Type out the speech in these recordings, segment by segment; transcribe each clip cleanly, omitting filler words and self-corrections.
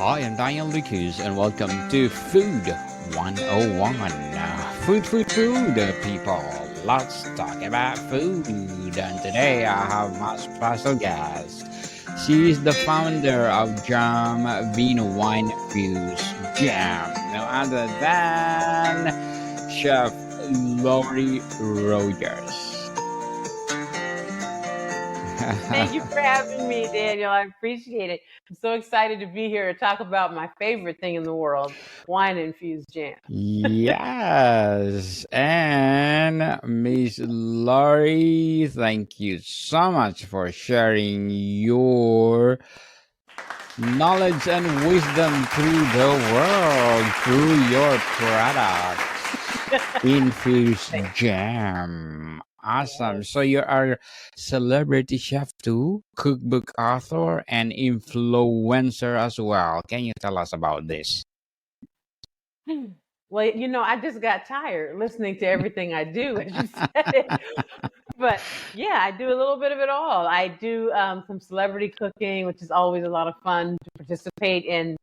I am Daniel Lucas, and welcome to Food 101. People. Let's talk about food. And today I have my special guest. She is the founder of Jam Vino wine-infused jam. No other than Chef Lori Rogers. Thank you for having me, Daniel. I appreciate it. I'm so excited to be here to talk about my favorite thing in the world, wine-infused jam. Yes, and Miss Laurie, thank you so much for sharing your knowledge and wisdom through the world through your product, infused jam. Awesome. So you are celebrity chef too, cookbook author, and influencer as well. Can you tell us about this? Well, I just got tired listening to everything I do, as you said. But yeah, I do a little bit of it all. I do some celebrity cooking, which is always a lot of fun to participate in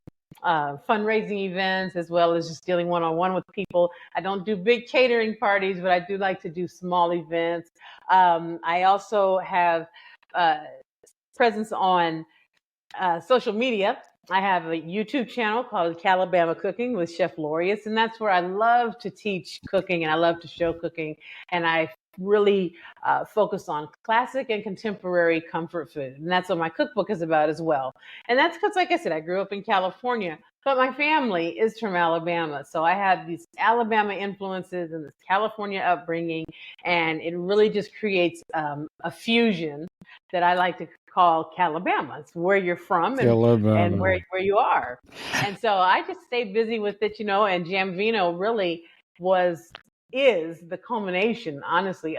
fundraising events, as well as just dealing one-on-one with people. I don't do big catering parties, but I do like to do small events. I also have presence on social media. I have a YouTube channel called Calabama Cooking with Chef Laureus, and that's where I love to teach cooking and I love to show cooking. And I really focus on classic and contemporary comfort food. And that's what my cookbook is about as well. And that's because, like I said, I grew up in California, but my family is from Alabama. So I have these Alabama influences and this California upbringing, and it really just creates a fusion that I like to call Calabama. It's where you're from and where you are. And so I just stayed busy with it, and Jam Vino really is the culmination, honestly,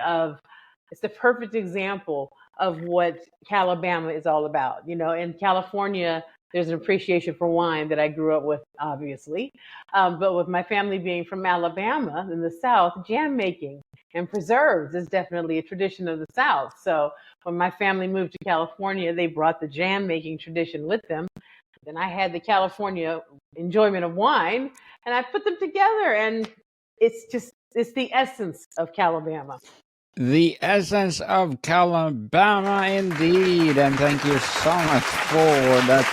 it's the perfect example of what Calabama is all about. In California, there's an appreciation for wine that I grew up with, obviously. But with my family being from Alabama in the South, jam making and preserves is definitely a tradition of the South. So when my family moved to California, they brought the jam making tradition with them. Then I had the California enjoyment of wine, and I put them together, and it's the essence of Calabama. The essence of Calabama, indeed. And thank you so much for that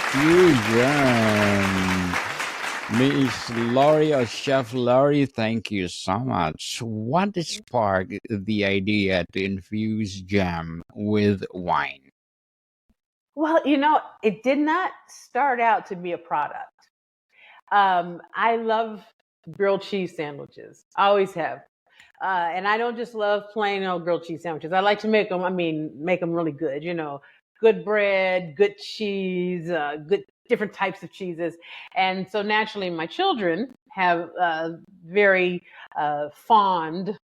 fusion. Miss Laurie or Chef Laurie, thank you so much. What sparked the idea to infuse jam with wine? Well, it did not start out to be a product. I love grilled cheese sandwiches. I always have. And I don't just love plain old grilled cheese sandwiches. I like to make them, make them really good, good bread, good cheese, good different types of cheeses. And so naturally my children have very fond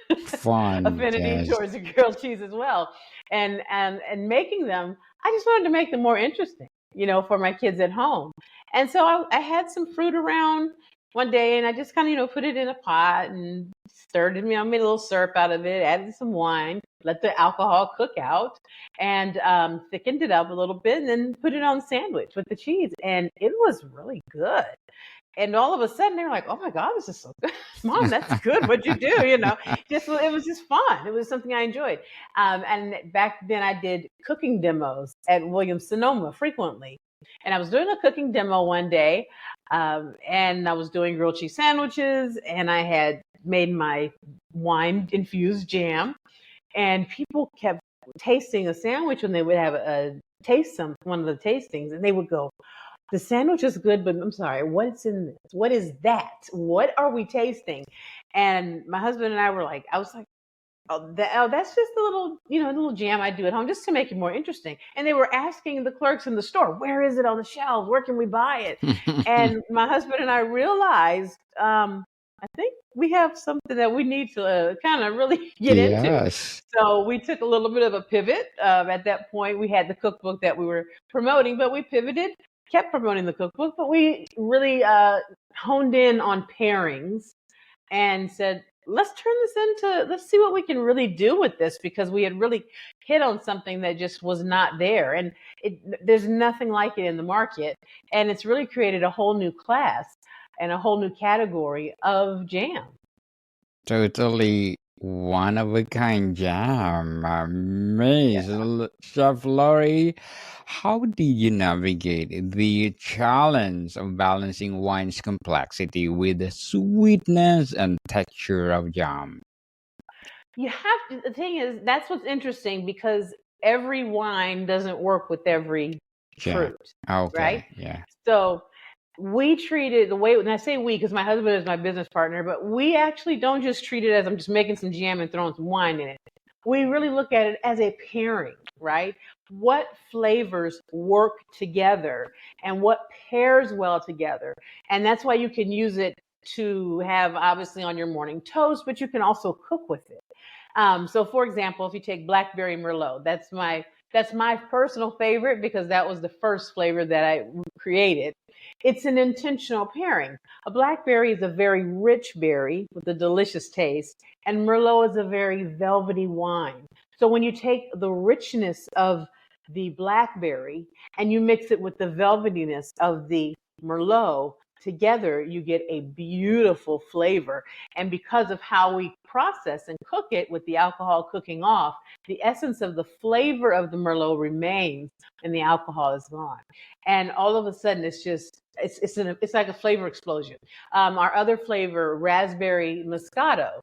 affinity Yes. towards the grilled cheese as well. And making them, I just wanted to make them more interesting, for my kids at home. And so I had some fruit around one day, and I just kind of, put it in a pot and stirred it, made a little syrup out of it, added some wine, let the alcohol cook out, and thickened it up a little bit, and then put it on the sandwich with the cheese. And it was really good. And all of a sudden, they were like, "Oh my God, this is so good, Mom! That's good. What'd you do?" It was just fun. It was something I enjoyed. And back then, I did cooking demos at Williams Sonoma frequently. And I was doing a cooking demo one day, and I was doing grilled cheese sandwiches, and I had made my wine-infused jam, and people kept tasting a sandwich when they would have one of the tastings, and they would go, "The sandwich is good, but I'm sorry, what's in this? What is that? What are we tasting?" And my husband and I I was like, "Oh, that's just a little jam I do at home just to make it more interesting." And they were asking the clerks in the store, "Where is it on the shelves? Where can we buy it?" And my husband and I realized, I think we have something that we need to kind of really get into. Yes. So we took a little bit of a pivot. At that point, we had the cookbook that we were promoting, but we pivoted, kept promoting the cookbook, but we really honed in on pairings and said, let's turn this into, let's see what we can really do with this, because we had really hit on something that just was not there. And there's nothing like it in the market. And it's really created a whole new class and a whole new category of jam. Totally one of a kind jam. Yeah. Amazing. Chef Lori, how did you navigate the challenge of balancing wine's complexity with the sweetness and texture of jam? You have to, the thing is, that's what's interesting, because every wine doesn't work with every Jam. fruit, right? Okay, yeah. So we treat it the way, and I say we because my husband is my business partner, but we actually don't just treat it as I'm just making some jam and throwing some wine in it. We really look at it as a pairing, right? What flavors work together and what pairs well together. And that's why you can use it to have obviously on your morning toast, but you can also cook with it. So for example, if you take blackberry merlot, that's my personal favorite, because that was the first flavor that I created. It's an intentional pairing. A blackberry is a very rich berry with a delicious taste, and merlot is a very velvety wine. So when you take the richness of the blackberry and you mix it with the velvetiness of the merlot, together you get a beautiful flavor. And because of how we process and cook it with the alcohol cooking off, the essence of the flavor of the merlot remains and the alcohol is gone. And all of a sudden it's like a flavor explosion. Our other flavor, raspberry moscato,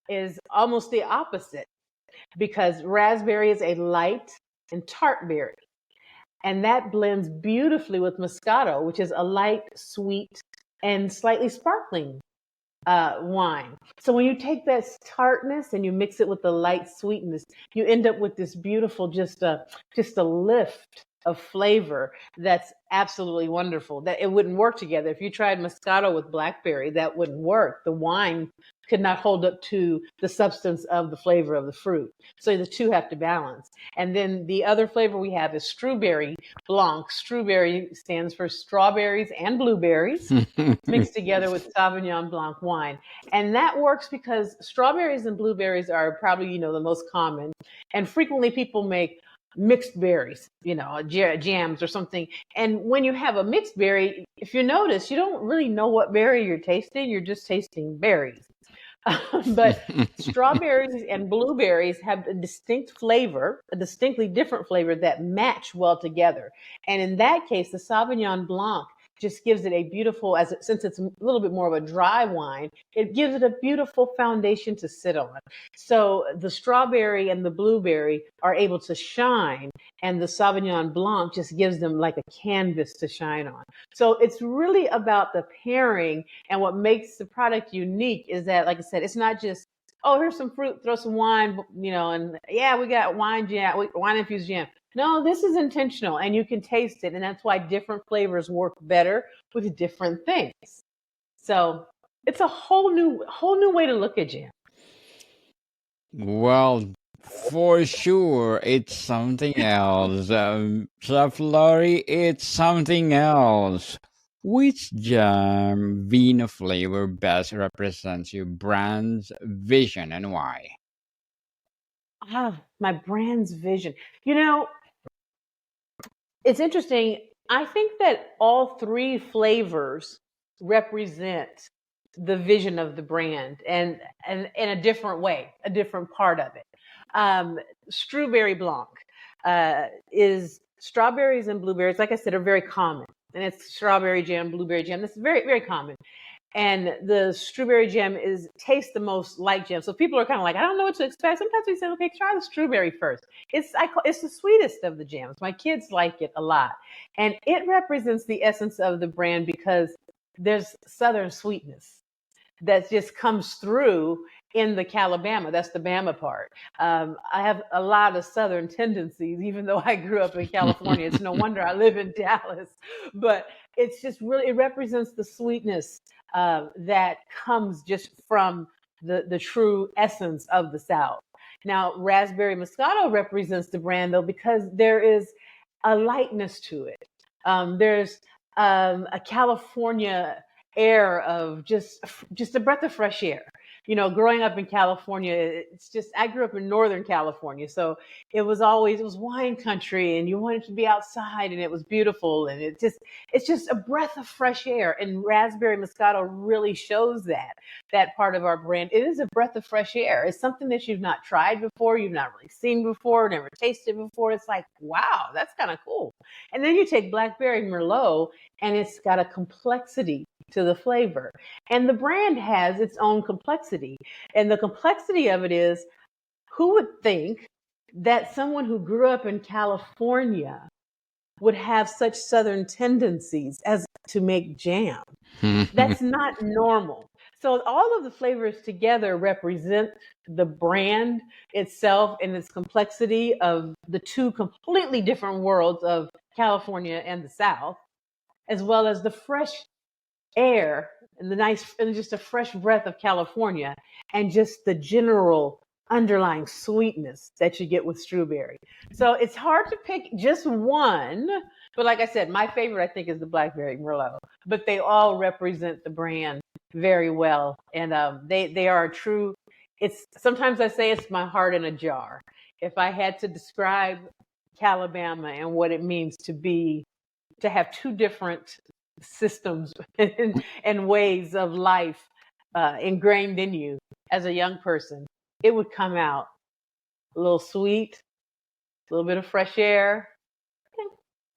is almost the opposite, because raspberry is a light and tart berry. And that blends beautifully with Moscato, which is a light, sweet, and slightly sparkling wine. So when you take that tartness and you mix it with the light sweetness, you end up with this beautiful, just a lift of flavor that's absolutely wonderful. That it wouldn't work together. If you tried Moscato with blackberry, that wouldn't work. The wine could not hold up to the substance of the flavor of the fruit. So the two have to balance. And then the other flavor we have is strawberry blanc. Strawberry stands for strawberries and blueberries mixed together with Sauvignon Blanc wine. And that works because strawberries and blueberries are probably, the most common. And frequently people make mixed berries, jams or something. And when you have a mixed berry, if you notice, you don't really know what berry you're tasting. You're just tasting berries. But strawberries and blueberries have a distinct flavor, a distinctly different flavor that match well together. And in that case, the Sauvignon Blanc just gives it a beautiful, since it's a little bit more of a dry wine, it gives it a beautiful foundation to sit on. So the strawberry and the blueberry are able to shine, and the Sauvignon Blanc just gives them like a canvas to shine on. So it's really about the pairing, and what makes the product unique is that, like I said, it's not just, oh, here's some fruit, throw some wine, and yeah, we got wine jam, wine-infused jam. No, this is intentional, and you can taste it, and that's why different flavors work better with different things. So it's a whole new way to look at jam. Well, for sure, it's something else. Chef Lori, it's something else. Which jam vino flavor best represents your brand's vision and why? My brand's vision. It's interesting. I think that all three flavors represent the vision of the brand, and in a different way, a different part of it. Strawberry Blanc is strawberries and blueberries, like I said, are very common. And it's strawberry jam, blueberry jam. That's very, very common. And the strawberry jam tastes the most like jam. So people are kind of like, I don't know what to expect. Sometimes we say, okay, try the strawberry first. It's the sweetest of the jams. My kids like it a lot. And it represents the essence of the brand, because there's Southern sweetness that just comes through in the Calabama. That's the Bama part. I have a lot of Southern tendencies, even though I grew up in California. It's no wonder I live in Dallas. But it's just really, it represents the sweetness that comes just from the true essence of the South. Now, Raspberry Moscato represents the brand, though, because there is a lightness to it. There's a California air of just a breath of fresh air. growing up in California, it's just, I grew up in Northern California. So it was wine country, and you wanted to be outside, and it was beautiful. And it's just a breath of fresh air. And Raspberry Moscato really shows that part of our brand. It is a breath of fresh air. It's something that you've not tried before, you've not really seen before, never tasted before. It's like, wow, that's kind of cool. And then you take Blackberry Merlot, and it's got a complexity to the flavor. And the brand has its own complexity. And the complexity of it is, who would think that someone who grew up in California would have such Southern tendencies as to make jam? That's not normal. So all of the flavors together represent the brand itself and its complexity of the two completely different worlds of California and the South, as well as the fresh air and just a fresh breath of California, and just the general underlying sweetness that you get with strawberry. So it's hard to pick just one, but like I said, my favorite I think is the Blackberry Merlot. But they all represent the brand very well, and they are a true. It's sometimes I say it's my heart in a jar. If I had to describe Calabama and what it means to have two different systems and ways of life ingrained in you as a young person, it would come out a little sweet, a little bit of fresh air, and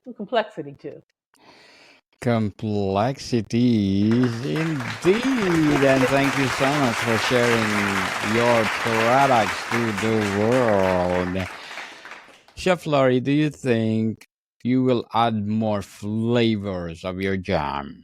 some complexity too. Complexities indeed. And thank you so much for sharing your products to the world. Chef Laurie, do you think you will add more flavors of your jam?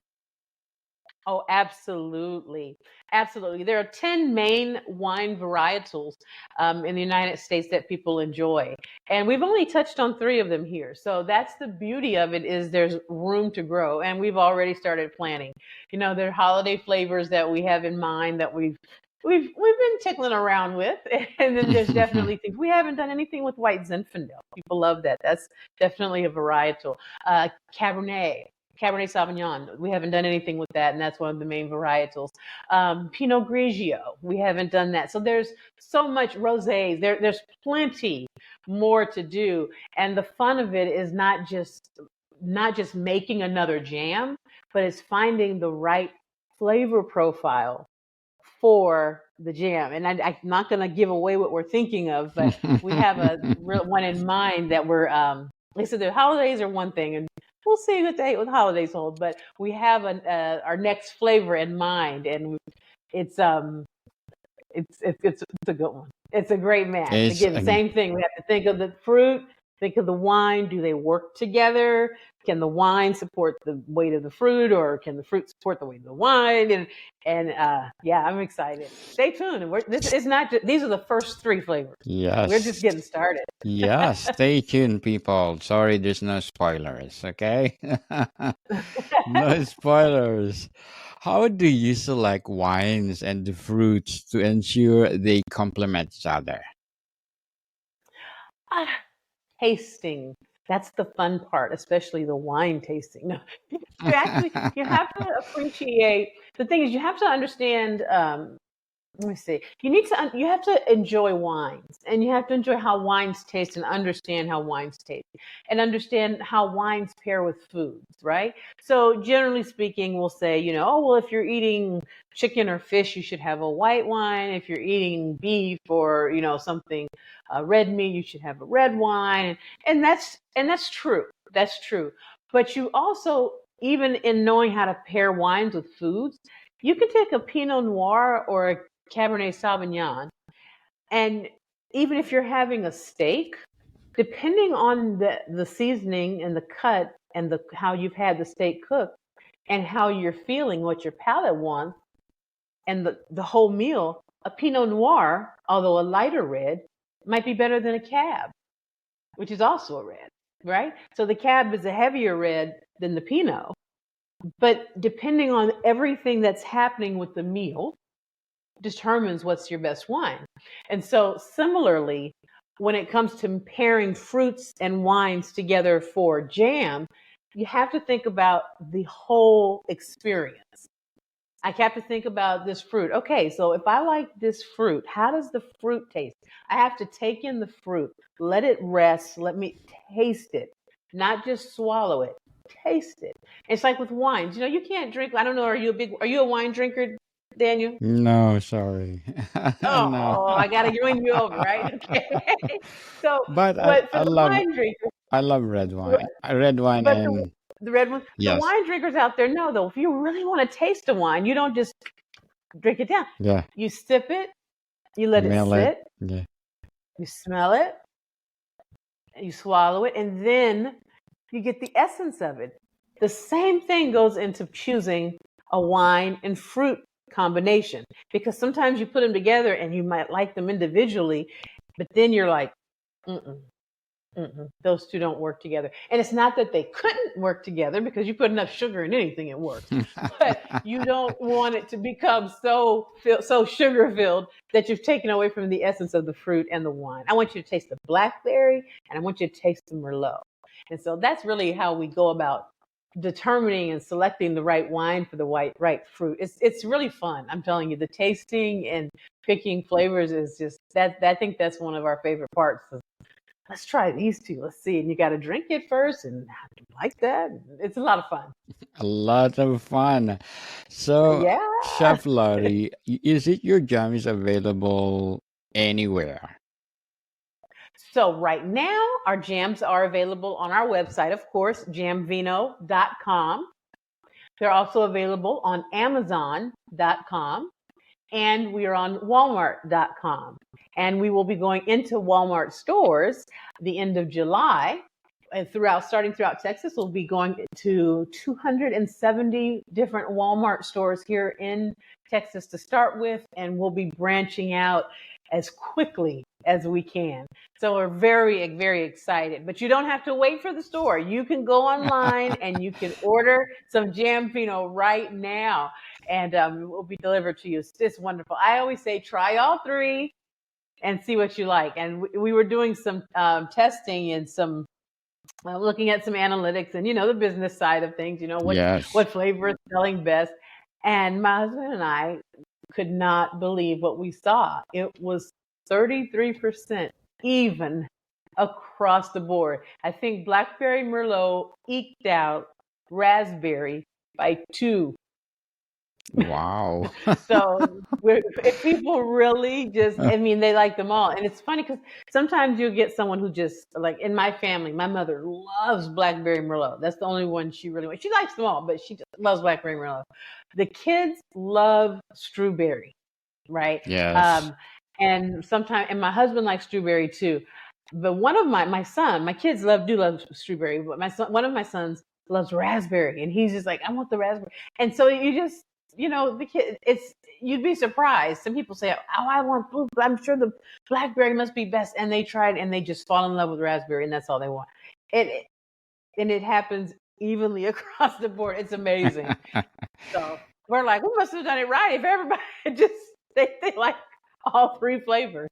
Oh, absolutely. Absolutely. There are 10 main wine varietals in the United States that people enjoy. And we've only touched on 3 of them here. So that's the beauty of it, is there's room to grow. And we've already started planning. There are holiday flavors that we have in mind that we've been tickling around with. And then there's definitely things. We haven't done anything with white Zinfandel. People love that. That's definitely a varietal. Cabernet. Cabernet Sauvignon. We haven't done anything with that, and that's one of the main varietals. Pinot Grigio. We haven't done that. So there's so much rosés. There's plenty more to do, and the fun of it is not just making another jam, but it's finding the right flavor profile for the jam. And I'm not going to give away what we're thinking of, but we have a real one in mind that we're. Like I said, the holidays are one thing, and we'll see what the holidays hold. But we have our next flavor in mind, and it's a good one. It's a great match. It's Again, same thing. We have to think of the fruit, think of the wine. Do they work together? Can the wine support the weight of the fruit, or can the fruit support the weight of the wine? And yeah, I'm excited. Stay tuned. This is not just, these are the first 3 flavors. yes. We're just getting started. Yeah, stay tuned, people. Sorry, there's no spoilers, okay? No spoilers. How do you select wines and the fruits to ensure they complement each other? Tasting. That's the fun part, especially the wine tasting. No, you have to appreciate. The thing is, you have to understand. Let me see. You have to enjoy wines, and you have to enjoy how wines taste, and understand how wines taste, and understand how wines pair with foods, right? So generally speaking, we'll say, oh, well, if you're eating chicken or fish, you should have a white wine. If you're eating beef or, something, red meat, you should have a red wine. And that's true. That's true. But you also, even in knowing how to pair wines with foods, you can take a Pinot Noir or a Cabernet Sauvignon, and even if you're having a steak, depending on the seasoning and the cut and how you've had the steak cooked and how you're feeling, what your palate wants, and the whole meal, a Pinot Noir, although a lighter red, might be better than a Cab, which is also a red, right? So the Cab is a heavier red than the Pinot, but depending on everything that's happening with the meal, determines what's your best wine. And so similarly, when it comes to pairing fruits and wines together for jam, you have to think about the whole experience. I have to think about this fruit. Okay, so if I like this fruit, how does the fruit taste? I have to take in the fruit, let it rest, let me taste it, not just swallow it. Taste it. It's like with wines. You can't drink. I don't know. Are you a wine drinker, Daniel? No, sorry. No. Oh, I gotta win you over, right? Okay. So, But but for I the love wine drinkers, I love red wine. Red wine but and the red one, the yes. wine drinkers out there know though, if you really want to taste a wine, you don't just drink it down. Yeah. You sip it, you let it Smell it. sit, Yeah. you smell it, you swallow it, and then you get the essence of it. The same thing goes into choosing a wine and fruit combination because sometimes you put them together and you might like them individually, but then you're like, mm-mm, mm-mm, those two don't work together. And it's not that they couldn't work together because you put enough sugar in anything, it works. But you don't want it to become so sugar filled that you've taken away from the essence of the fruit and the wine. I want you to taste the blackberry and I want you to taste the Merlot. And so that's really how we go about determining and selecting the right wine for the right fruit. It's really fun. I'm telling you, the tasting and picking flavors is just that. I think that's one of our favorite parts. Let's try these two. Let's see. And you got to drink it first and like that. It's a lot of fun. A lot of fun. So, Yeah. Chef Larry, is it your jam is available anywhere? So right now, our jams are available on our website, of course, jamvino.com. They're also available on amazon.com. And we are on walmart.com. And we will be going into Walmart stores the end of July. And starting throughout Texas, we'll be going to 270 different Walmart stores here in Texas to start with, and we'll be branching out as quickly as we can. So we're very, very excited. But you don't have to wait for the store. You can go online and you can order some Jam Vino right now, and it will be delivered to you. It's wonderful. I always say try all three and see what you like. And we were doing some testing and some looking at some analytics and the business side of things. Yes. What flavor is selling best. And my husband and I could not believe what we saw. It was 33% even across the board. I think Blackberry Merlot eked out raspberry by 2. Wow. So if people really they like them all. And it's funny because sometimes you'll get someone who just, like in my family, my mother loves Blackberry Merlot. That's the only one she really wants. She likes them all, but she just loves Blackberry Merlot. The kids love Strawberry, right? Yes. And my husband likes Strawberry too. But one of my kids do love Strawberry, but one of my sons loves raspberry, and he's just like, I want the raspberry. And so you just, the kid, you'd be surprised. Some people say, oh, I want blue. I'm sure the blackberry must be best. And they tried and they just fall in love with raspberry and that's all they want. And it happens evenly across the board. It's amazing. So we're like, we must have done it right if everybody they like all three flavors.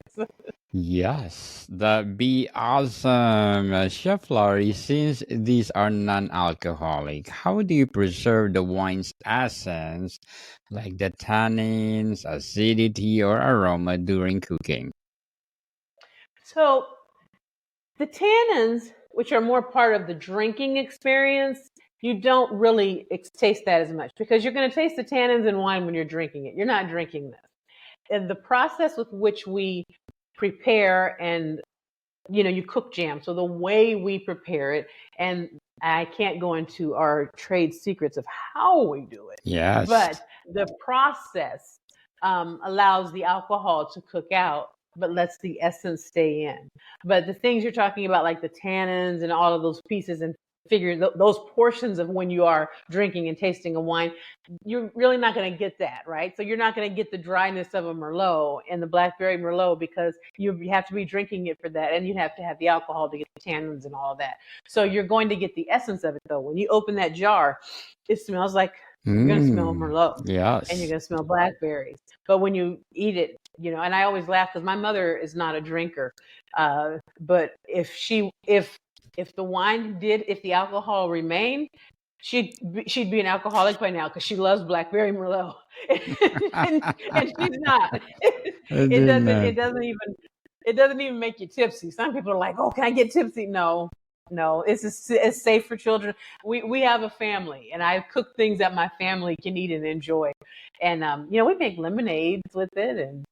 Yes, that'd be awesome. Chef Laurie, since these are non-alcoholic, how do you preserve the wine's essence, like the tannins, acidity, or aroma during cooking? So the tannins, which are more part of the drinking experience, you don't really taste that as much because you're going to taste the tannins in wine when you're drinking it. You're not drinking this. And the process with which we prepare and you cook jam. So the way we prepare it, and I can't go into our trade secrets of how we do it, Yes. but the process allows the alcohol to cook out, but lets the essence stay in. But the things you're talking about, like the tannins and all of those pieces and figuring those portions of when you are drinking and tasting a wine, you're really not going to get that, right? So you're not going to get the dryness of a Merlot and the Blackberry Merlot because you have to be drinking it for that, and you have to have the alcohol to get the tannins and all of that. So you're going to get the essence of it, though. When you open that jar, it smells like you're going to smell Merlot and you're Yes. going to smell blackberries. But when you eat it, and I always laugh because my mother is not a drinker, but if the wine if the alcohol remained, she'd be an alcoholic by now because she loves blackberry merlot, and she's not. I It did doesn't not. it doesn't even it doesn't even make you tipsy. Some people are like, "Oh, can I get tipsy?" No, no, it's safe for children. We have a family, and I cook things that my family can eat and enjoy. And we make lemonades with it, and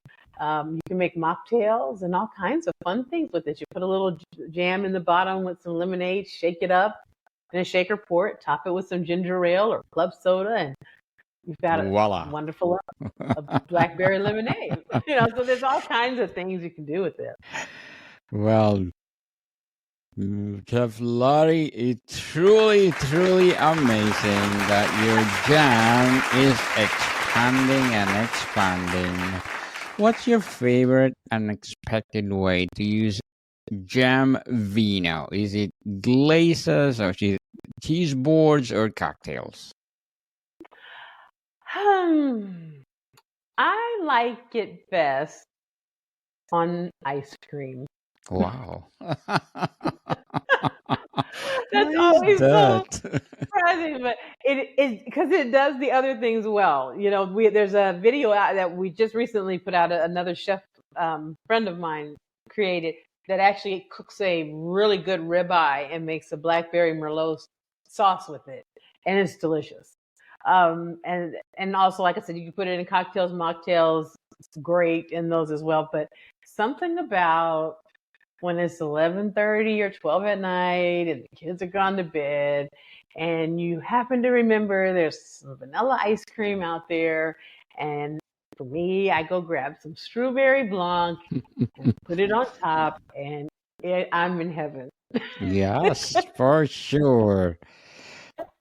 you can make mocktails and all kinds of fun things with it. You put a little jam in the bottom with some lemonade, shake it up in a shaker, pour it, top it with some ginger ale or club soda, and you've got a Voila. wonderful a blackberry lemonade. So there's all kinds of things you can do with it. Well, Chef Laurie, it's truly, truly amazing that your jam is expanding and expanding. What's your favorite unexpected way to use jam vino? Is it glazes or cheese boards or cocktails? Hmm. I like it best on ice cream. Wow. That's Why is always so that? surprising, but it is because it does the other things well. There's a video out that we just recently put out. Another chef friend of mine created that actually cooks a really good ribeye and makes a blackberry merlot sauce with it, and it's delicious. And also, like I said, you can put it in cocktails, mocktails. It's great in those as well. But something about when it's 11:30 or 12 at night and the kids are gone to bed and you happen to remember there's some vanilla ice cream out there, and for me, I go grab some strawberry blanc and put it on top, and I'm in heaven. Yes, for sure.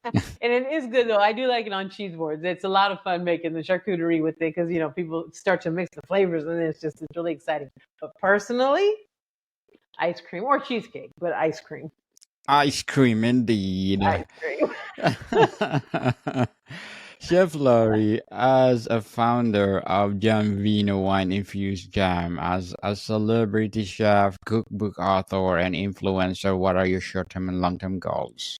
And it is good though. I do like it on cheese boards. It's a lot of fun making the charcuterie with it because people start to mix the flavors, and it's really exciting. But personally, ice cream or cheesecake, but ice cream. Ice cream indeed. Ice cream. Chef Laurie, as a founder of Jam Vino Wine Infused Jam, as a celebrity chef, cookbook author, and influencer, what are your short term and long term goals?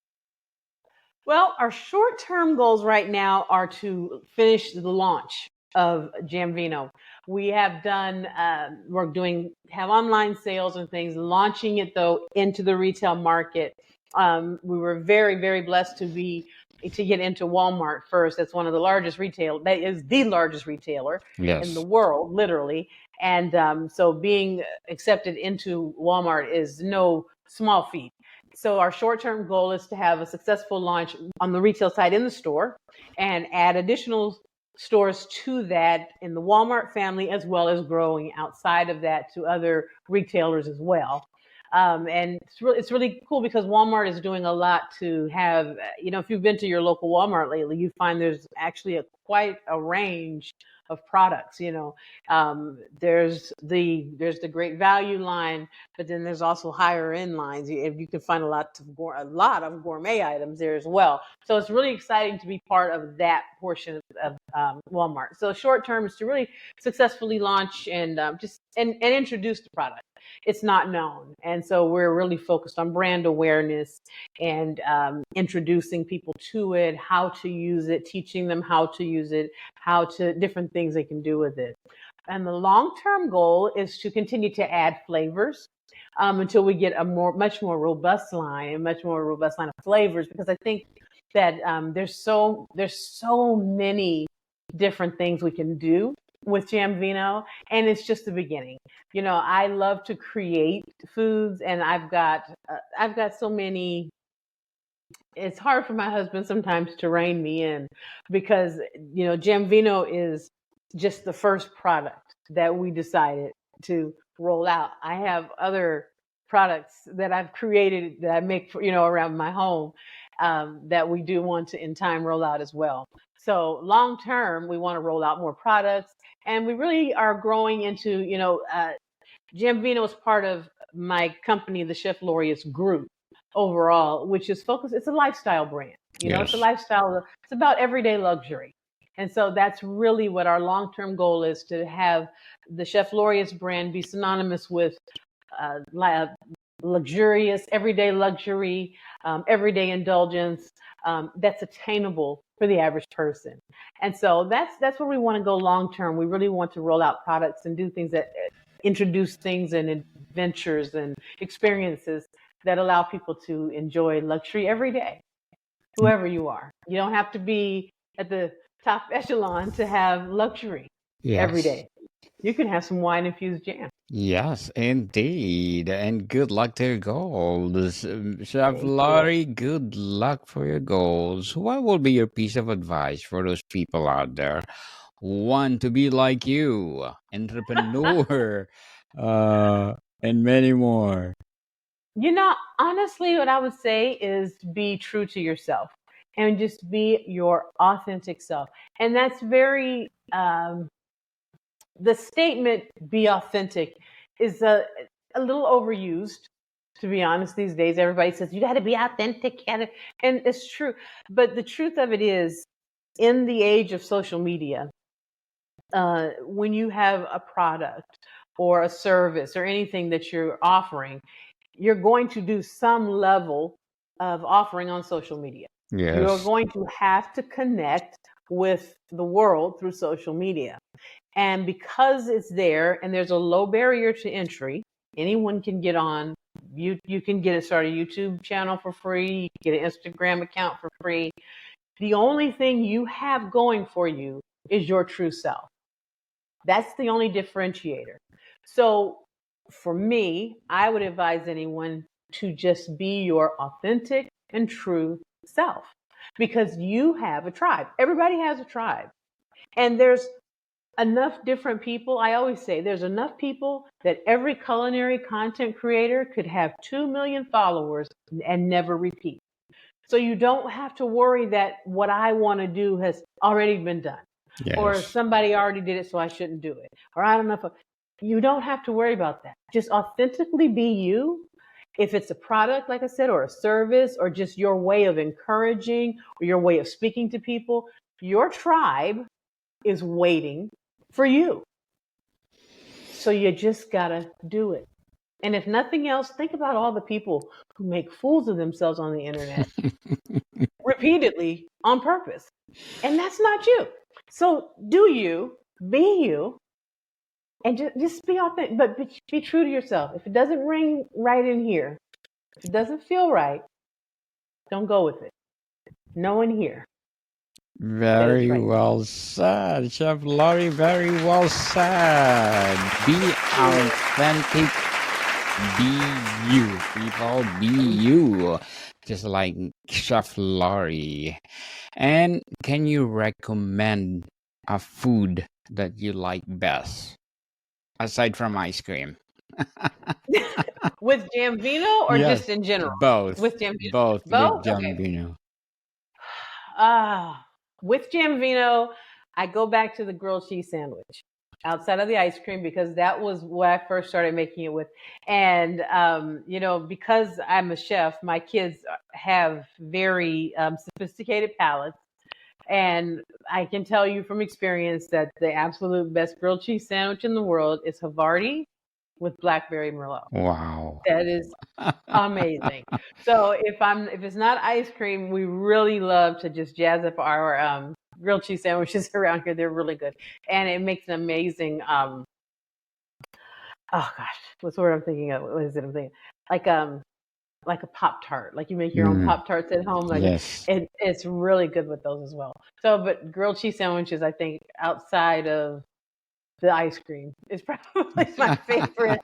Well, our short-term goals right now are to finish the launch of Jam Vino. We have done, have online sales and things, launching it though into the retail market. We were very, very blessed to get into Walmart first. That's one of the largest that is the largest retailer in the Yes. world, literally. And so being accepted into Walmart is no small feat. So our short-term goal is to have a successful launch on the retail side in the store and add additional stores to that in the Walmart family, as well as growing outside of that to other retailers as well. And it's really cool because Walmart is doing a lot to have, if you've been to your local Walmart lately, you find there's actually quite a range of products. There's the great value line, but then there's also higher end lines. You can find a lot of gourmet items there as well. So it's really exciting to be part of that portion of Walmart. So short term is to really successfully launch and and introduce the product. It's not known, and so we're really focused on brand awareness and introducing people to it, how to use it, teaching them how to use it, different things they can do with it. And the long-term goal is to continue to add flavors until we get much more robust line of flavors. Because I think that there's so many different things we can do with Jam Vino, and it's just the beginning. I love to create foods, and I've got so many. It's hard for my husband sometimes to rein me in because Jam Vino is just the first product that we decided to roll out. I have other products that I've created that I make around my home that we do want to in time roll out as well. So long term, we want to roll out more products, and we really are growing into Jam Vino is part of my company, the Chef Laureates Group overall, which is focused. It's a lifestyle brand. It's a Yes. lifestyle. It's about everyday luxury. And so that's really what our long-term goal is, to have the Chef Laureates brand be synonymous with luxurious, everyday luxury, everyday indulgence that's attainable for the average person. And so that's where we want to go long term. We really want to roll out products and do things that introduce things and adventures and experiences that allow people to enjoy luxury every day, whoever you are. You don't have to be at the top echelon to have luxury every Yes. day. You can have some wine infused jam. Yes, indeed. And good luck to your goals. Chef Thank you. Laurie, good luck for your goals. What will be your piece of advice for those people out there who want to be like you, entrepreneur, uh, and many more? Honestly, what I would say is be true to yourself and just be your authentic self. And that's the statement, be authentic, is a little overused, to be honest, these days. Everybody says, you got to be authentic. And it's true. But the truth of it is, in the age of social media, when you have a product or a service or anything that you're offering, you're going to do some level of offering on social media. You're Yes. going to have to connect with the world through social media. And because it's there and there's a low barrier to entry, anyone can get on. You can start a YouTube channel for free, you can get an Instagram account for free. The only thing you have going for you is your true self. That's the only differentiator. So for me, I would advise anyone to just be your authentic and true self, because you have a tribe. Everybody has a tribe. And there's enough different people. I always say there's enough people that every culinary content creator could have 2 million followers and never repeat. So you don't have to worry that what I want to do has already been done, or Yes. somebody already did it, so I shouldn't do it, or I don't know if you don't have to worry about that. Just authentically be you. If it's a product, like I said, or a service, or just your way of encouraging or your way of speaking to people, your tribe is waiting for you. So you just got to do it. And if nothing else, think about all the people who make fools of themselves on the internet repeatedly on purpose. And that's not you. So do you, be you, and just be authentic, but be true to yourself. If it doesn't ring right in here, if it doesn't feel right, don't go with it. No one here that it's Very right. well said, Chef Laurie. Very well said. Be authentic. Be you, people. Be you. Just like Chef Laurie. And can you recommend a food that you like best aside from ice cream? With Jam Vino or Yes, just in general? both. With Jam Vino. Both with Both? Okay. Jambino. With Jam Vino, I go back to the grilled cheese sandwich outside of the ice cream, because that was what I first started making it with. And, because I'm a chef, my kids have very sophisticated palates. And I can tell you from experience that the absolute best grilled cheese sandwich in the world is Havarti with blackberry merlot. Wow. That is amazing. So if it's not ice cream, we really love to just jazz up our grilled cheese sandwiches around here. They're really good, and it makes an amazing. Oh gosh, what's the word I'm thinking of? What is it? I'm thinking like a Pop Tart. Like you make your own Mm, Pop Tarts at home. Like yes. it's really good with those as well. So, but grilled cheese sandwiches, I think outside of the ice cream is probably my favorite.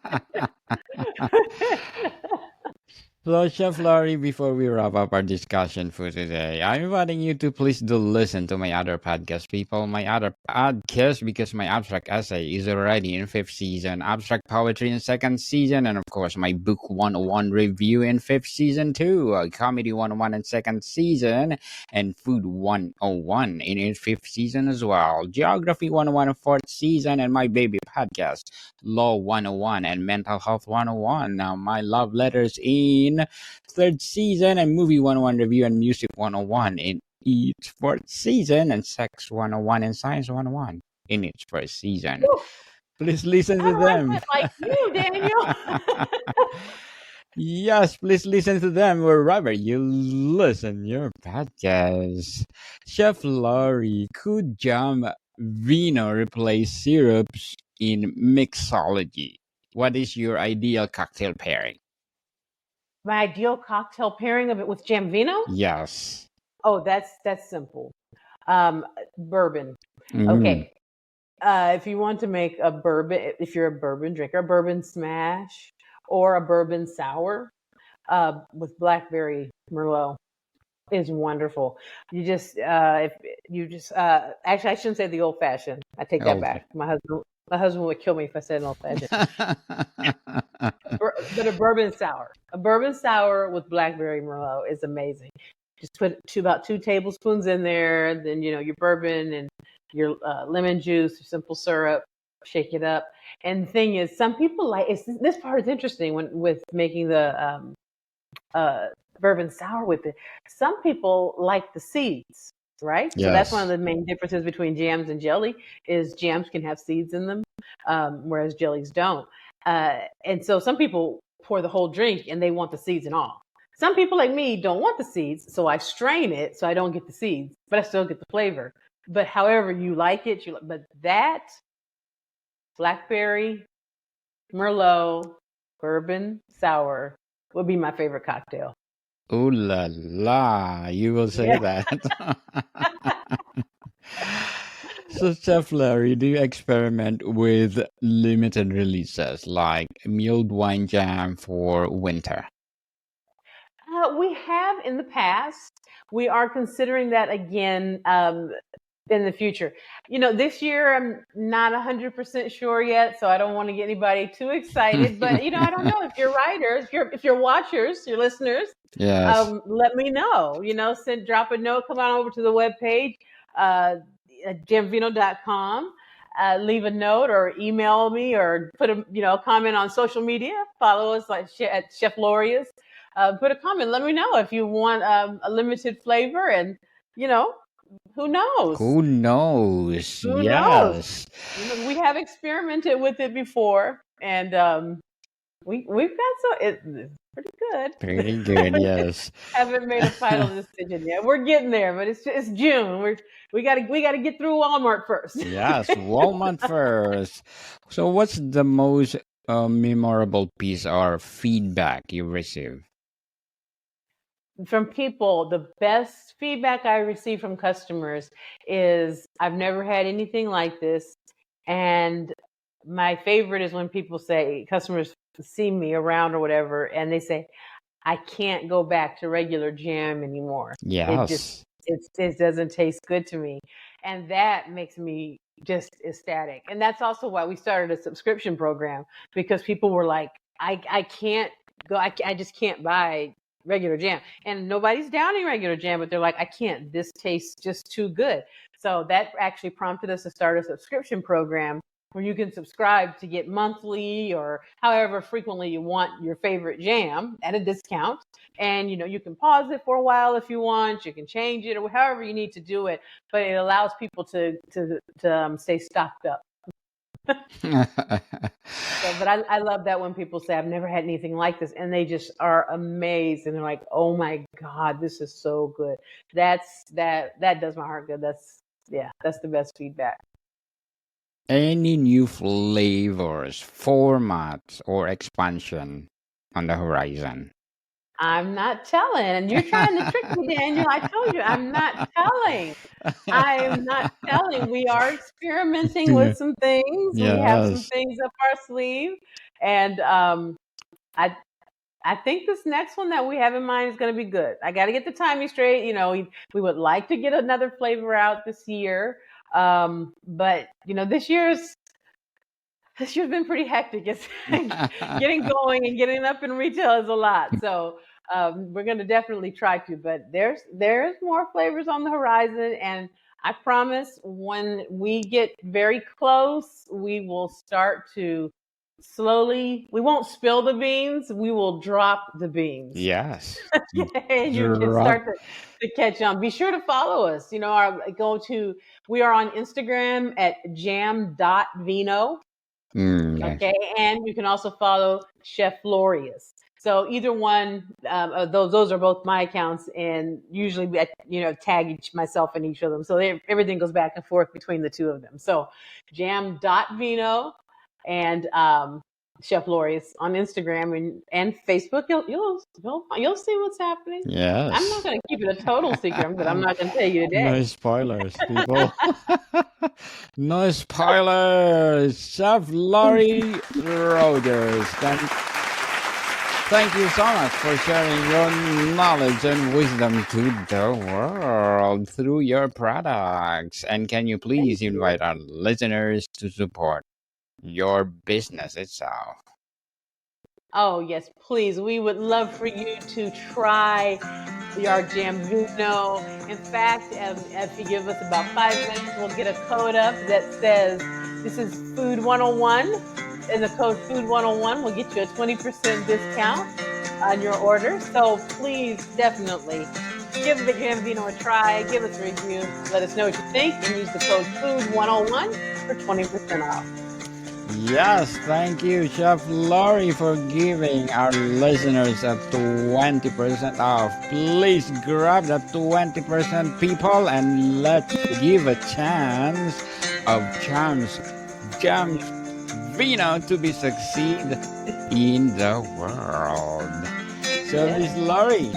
So, Chef Laurie, before we wrap up our discussion for today, I'm inviting you to please do listen to my other podcast, people. My other podcast, because my abstract essay is already in fifth season, abstract poetry in second season, and of course, my book 101 review in fifth season too, comedy 101 in second season, and food 101 in its fifth season as well, geography 101 in fourth season, and my baby podcast, Law 101 and Mental Health 101. Now, my love letters in third season, and movie 101 review and music 101 in each fourth season, and sex 101 and science 101 in each first season. Whew, Please listen I to like them. it like you, Daniel. Yes, please listen to them wherever you listen your podcast. Chef Laurie, could jam vino replace syrups in mixology? What is your ideal cocktail pairing? My ideal cocktail pairing of it with jam vino? Yes. Oh, that's simple. Bourbon. Mm, Okay. If you want to make a bourbon, if you're a bourbon drinker, a bourbon smash or a bourbon sour with blackberry merlot is wonderful. If you just actually I shouldn't say the old fashioned. I take that okay. back. My husband would kill me if I said an old fashioned. But a bourbon sour with blackberry merlot is amazing. Just put about 2 tablespoons in there, then your bourbon and your lemon juice, your simple syrup. Shake it up. And the thing is, some people like this part is interesting when with making the uh, bourbon sour with it. Some people like the seeds, right? So that's one of Yes. the main differences between jams and jelly is jams can have seeds in them, whereas jellies don't. And so some people pour the whole drink and they want the seeds and all. Some people like me don't want the seeds, so I strain it so I don't get the seeds, but I still get the flavor. But however you like it, but that blackberry merlot bourbon sour would be my favorite cocktail. Ooh la la, you will say Yeah. that. So, Chef Larry, do you experiment with limited releases like mulled wine jam for winter? We have in the past. We are considering that again in the future. This year I'm not 100% sure yet, so I don't want to get anybody too excited. But I don't know if you're writers, if you're watchers, your listeners, Yes. let me know. Drop a note, come on over to the webpage, at jamvino.com. Leave a note or email me or put a comment on social media. Follow us at Chef Loria's. Put a comment. Let me know if you want a limited flavor, and you know, who knows? Who knows? Who knows? Yes. We have experimented with it before, and we've got it's pretty good. Pretty good, yes. Haven't made a final decision yet. We're getting there, but it's June. We gotta get through Walmart first. Yes, Walmart first. So, what's the most memorable piece or feedback you receive? From people, the best feedback I receive from customers is I've never had anything like this. And my favorite is when people say, customers see me around or whatever, and they say, I can't go back to regular jam anymore. It just, Yes. it doesn't taste good to me. And that makes me just ecstatic. And that's also why we started a subscription program, because people were like, I can't go, I just can't buy regular jam. And nobody's downing regular jam, but they're like, I can't, this tastes just too good. So that actually prompted us to start a subscription program where you can subscribe to get monthly or however frequently you want your favorite jam at a discount. And you can pause it for a while if you want. You can change it or however you need to do it. But it allows people to stay stocked up. So, but I love that when people say I've never had anything like this, and they just are amazed, and they're like, "Oh my God, this is so good." That does my heart good. That's the best feedback. Any new flavors, formats, or expansion on the horizon? I'm not telling, and you're trying to trick me, Daniel. I told you I'm not telling. I'm not telling. We are experimenting Yeah. with some things. We have some Yes. things up our sleeve, and I I think this next one that we have in mind is going to be good. I got to get the timing straight. We would like to get another flavor out this year, but this year's been pretty hectic. It's getting going and getting up in retail is a lot. So we're going to definitely try to. But there's more flavors on the horizon, and I promise when we get very close, we will start to slowly. We won't spill the beans. We will drop the beans. Yes. And you can Drop. start to catch on. Be sure to follow us. We are on Instagram at jam.vino. Yes. Okay, and you can also follow Chef Loria's. So either one, those are both my accounts, and usually tag myself in each of them. So everything goes back and forth between the two of them. So jam.vino and Chef Lori's on Instagram and Facebook. You'll see what's happening. I'm not Yes. going to keep it a total secret, but I'm not going to tell you No today. spoilers, people. No spoilers. Chef Laurie Rogers. Thank you so much for sharing your knowledge and wisdom to the world through your products. And can you please Thank you. invite our listeners to support your business itself? Oh, yes, please. We would love for you to try our Jam Vino. In fact, if you give us about 5 minutes, we'll get a code up that says this is Food 101. And the code Food 101 will get you a 20% discount on your order. So please, definitely give the Jam Vino a try. Give us a review. Let us know what you think. And use the code Food 101 for 20% off. Yes, thank you, Chef Laurie, for giving our listeners a 20% off. Please grab that 20%, people, and let's give a chance of Jam Vino to be succeed in the world. So, Yes. Miss Laurie,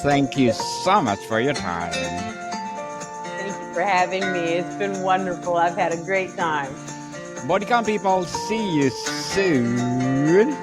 thank you so much for your time. Thank you for having me. It's been wonderful. I've had a great time. Bodycon people, see you soon.